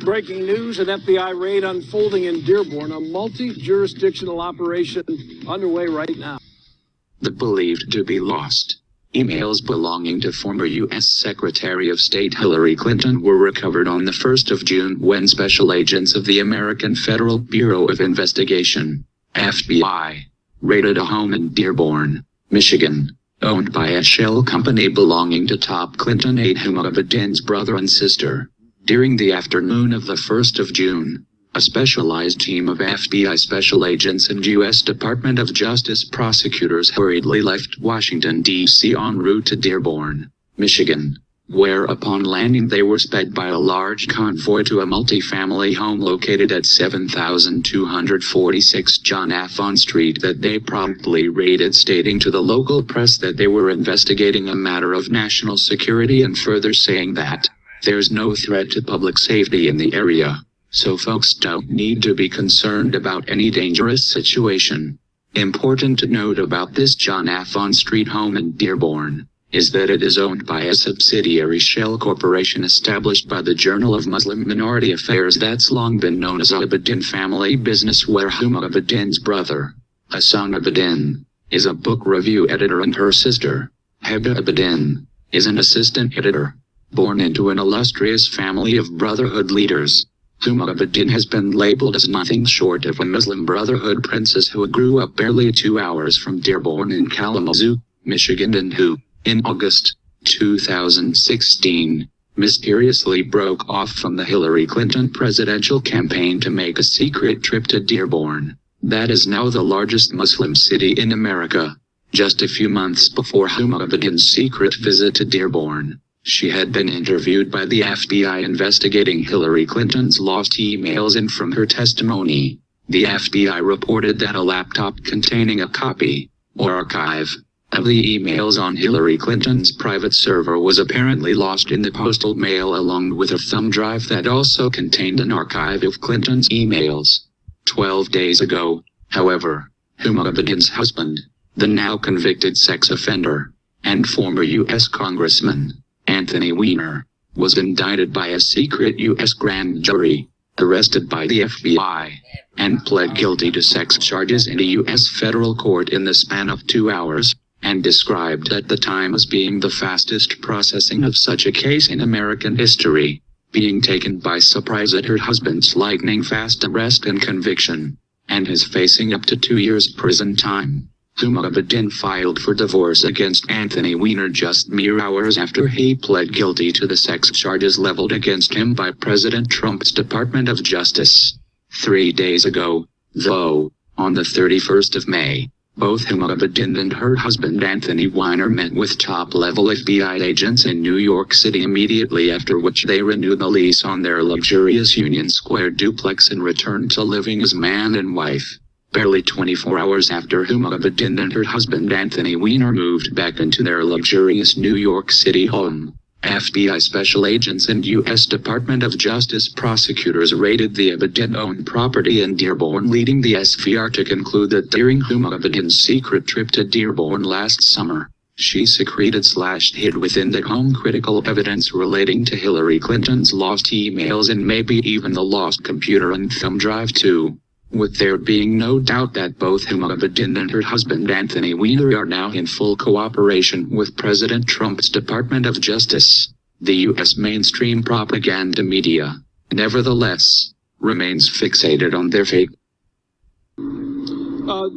Breaking news, an FBI raid unfolding in Dearborn, a multi-jurisdictional operation underway right now. The believed to be lost emails belonging to former U.S. Secretary of State Hillary Clinton were recovered on the 1st of June when special agents of the American Federal Bureau of Investigation, FBI, raided a home in Dearborn, Michigan, owned by a shell company belonging to top Clinton aide Huma Abedin's brother and sister. During the afternoon of the 1st of June, a specialized team of FBI special agents and U.S. Department of Justice prosecutors hurriedly left Washington, D.C. en route to Dearborn, Michigan, where upon landing they were sped by a large convoy to a multi-family home located at 7246 John Afon Street that they promptly raided, stating to the local press that they were investigating a matter of national security and further saying that there's no threat to public safety in the area, so folks don't need to be concerned about any dangerous situation. Important to note about this John Afon Street home in Dearborn is that it is owned by a subsidiary shell corporation established by the Journal of Muslim Minority Affairs that's long been known as Abedin Family Business, where Huma Abedin's brother, Hassan Abedin, is a book review editor and her sister, Heba Abedin, is an assistant editor. Born into an illustrious family of Brotherhood leaders, Huma Abedin has been labeled as nothing short of a Muslim Brotherhood princess who grew up barely 2 hours from Dearborn in Kalamazoo, Michigan, and who, in August 2016, mysteriously broke off from the Hillary Clinton presidential campaign to make a secret trip to Dearborn. That is now the largest Muslim city in America. Just a few months before Huma Abedin's secret visit to Dearborn, she had been interviewed by the FBI investigating Hillary Clinton's lost emails, and from her testimony, the FBI reported that a laptop containing a copy, or archive, of the emails on Hillary Clinton's private server was apparently lost in the postal mail, along with a thumb drive that also contained an archive of Clinton's emails. 12 days ago, however, Huma Abedin's husband, the now convicted sex offender, and former U.S. Congressman, Anthony Weiner, was indicted by a secret U.S. grand jury, arrested by the FBI, and pled guilty to sex charges in a U.S. federal court in the span of 2 hours, and described at the time as being the fastest processing of such a case in American history, being taken by surprise at her husband's lightning-fast arrest and conviction, and is facing up to 2 years prison time. Huma Abedin filed for divorce against Anthony Weiner just mere hours after he pled guilty to the sex charges leveled against him by President Trump's Department of Justice. 3 days ago, though, on the 31st of May, both Huma Abedin and her husband Anthony Weiner met with top-level FBI agents in New York City, immediately after which they renewed the lease on their luxurious Union Square duplex and returned to living as man and wife. Barely 24 hours after Huma Abedin and her husband Anthony Weiner moved back into their luxurious New York City home, FBI special agents and U.S. Department of Justice prosecutors raided the Abedin-owned property in Dearborn, leading the SVR to conclude that during Huma Abedin's secret trip to Dearborn last summer, she secreted/hid within the home critical evidence relating to Hillary Clinton's lost emails and maybe even the lost computer and thumb drive too. With there being no doubt that both Huma Abedin and her husband Anthony Weiner are now in full cooperation with President Trump's Department of Justice, the U.S. mainstream propaganda media, nevertheless, remains fixated on their fate.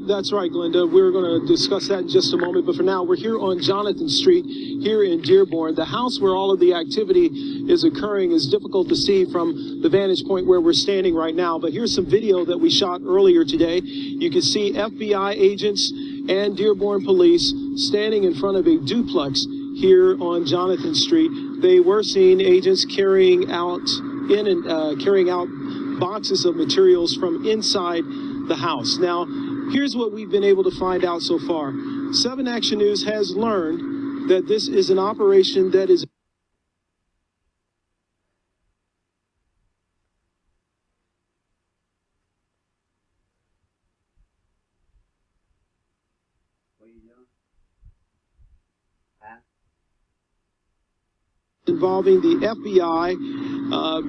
That's right, Glenda. We're going to discuss that in just a moment. But for now, we're here on Jonathan Street here in Dearborn. The house where all of the activity is occurring is difficult to see from the vantage point where we're standing right now. But here's some video that we shot earlier today. You can see FBI agents and Dearborn police standing in front of a duplex here on Jonathan Street. They were seeing agents carrying out boxes of materials from inside the house. Now, here's what we've been able to find out so far. 7 Action News has learned that this is an operation that is involving the FBI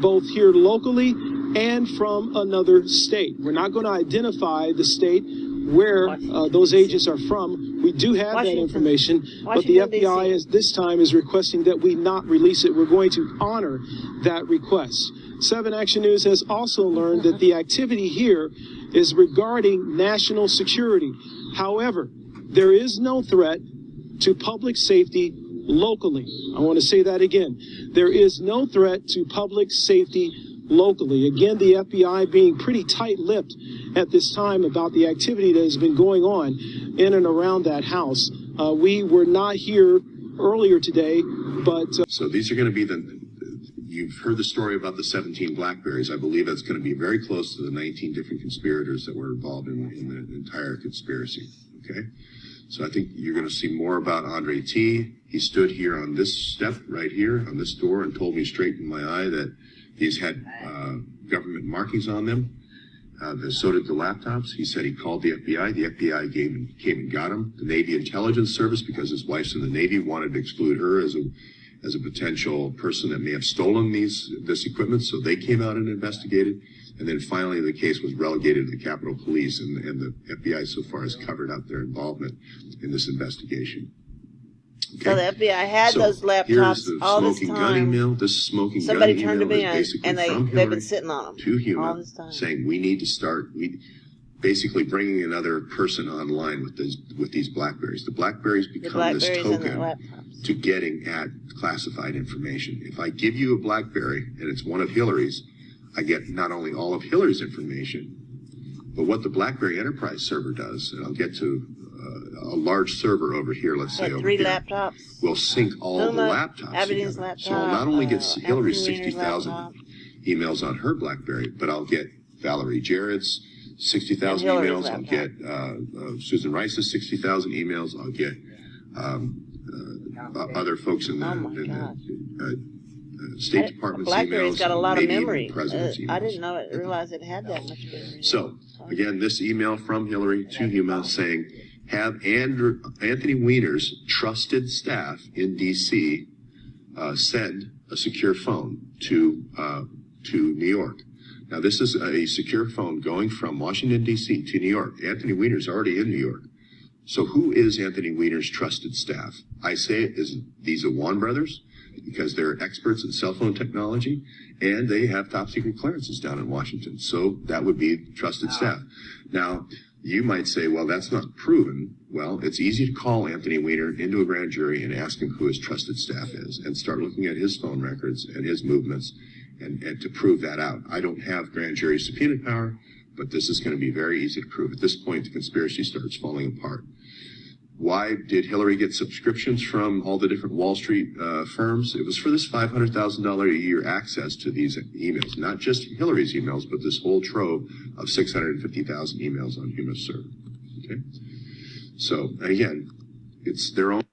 both here locally and from another state. We're not going to identify the state where those agents are from. We do have that information, but the FBI this time is requesting that we not release it. We're going to honor that request. 7 Action News has also learned that the activity here is regarding national security. However, there is no threat to public safety locally. I want to say that again. There is no threat to public safety locally. Again, the FBI being pretty tight-lipped at this time about the activity that has been going on in and around that house. We were not here earlier today, but... So these are going to be you've heard the story about the 17 Blackberries. I believe that's going to be very close to the 19 different conspirators that were involved in the entire conspiracy, okay? So I think you're going to see more about Andre T. He stood here on this step right here on this door and told me straight in my eye that these had government markings on them. So did the laptops. He said he called the FBI. The FBI came and got him. The Navy Intelligence Service, because his wife's in the Navy, wanted to exclude her as a potential person that may have stolen this equipment. So they came out and investigated. And then finally, the case was relegated to the Capitol Police, and the FBI so far has covered up their involvement in this investigation. Okay. So the FBI had those laptops all this time. Gun email. This smoking Somebody gun turned email them in, is basically and from they've Hillary been sitting on them to Huma, all this time, saying we need to start basically bringing another person online with these Blackberries. The Blackberries become this token to getting at classified information. If I give you a Blackberry and it's one of Hillary's, I get not only all of Hillary's information, but what the BlackBerry Enterprise server does, and I'll get to a large server over here, let's say over 3 here, laptops. will sync all Huma, the laptops Abedin's together. laptop, So I'll not only get Hillary's Anthony 60,000 emails on her BlackBerry, but I'll get Valerie Jarrett's 60,000 emails. I'll get Susan Rice's 60,000 emails. I'll get other folks in the State Department's BlackBerry's emails. got a lot of maybe even memory. President's emails. I didn't realize it had that much memory. So, again, this email from Hillary to Huma saying, have Anthony Weiner's trusted staff in D.C. Send a secure phone to New York. Now, this is a secure phone going from Washington, D.C. to New York. Anthony Weiner's already in New York. So who is Anthony Weiner's trusted staff? I say these are Wan brothers, because they're experts in cell phone technology, and they have top secret clearances down in Washington. So that would be trusted staff. Now, you might say, well, that's not proven. Well, it's easy to call Anthony Weiner into a grand jury and ask him who his trusted staff is and start looking at his phone records and his movements and to prove that out. I don't have grand jury subpoena power, but this is going to be very easy to prove. At this point, the conspiracy starts falling apart. Why did Hillary get subscriptions from all the different Wall Street firms? It was for this $500,000 a year access to these emails, not just Hillary's emails, but this whole trove of 650,000 emails on Huma's server. Okay, so again, it's their own.